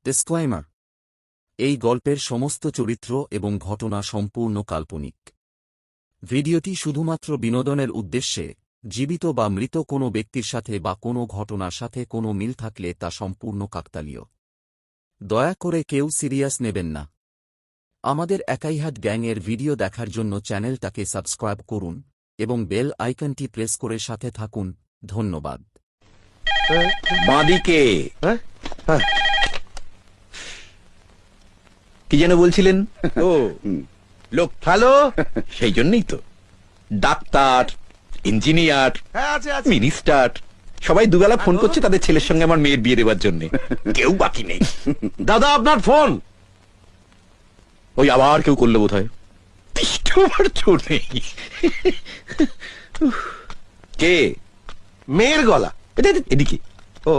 Disclaimer, এই গল্পের সমস্ত চরিত্র এবং ঘটনা সম্পূর্ণ কাল্পনিক। ভিডিওটি শুধুমাত্র বিনোদনের উদ্দেশ্যে, জীবিত বা মৃত কোনো ব্যক্তির সাথে বা কোনো ঘটনার সাথে কোনো মিল থাকলে তা সম্পূর্ণ কাকতালীয়। দয়া করে কেউ সিরিয়াস নেবেন না। আমাদের একাইহাট গ্যাংয়ের ভিডিও দেখার জন্য চ্যানেলটাকে সাবস্ক্রাইব করুন এবং বেল আইকনটি প্রেস করে সাথে থাকুন। ধন্যবাদ। বাঁদিকে কি যেন বলছিলেন? ও লোক ভালো, সেই জন্যই তো ডাক্তার, ইঞ্জিনিয়ার, মিনিস্টার সবাই দুবেলা ফোন করছে তাদের ছেলের সঙ্গে আমার মেয়ের বিয়ে দেওয়ার জন্য। কেউ বাকি নেই। দাদা আপনার ফোন। ওই আবার কেউ করলো বোধ হয়। চোর নেই। কে? মেয়ের গলা। এদিকে। ও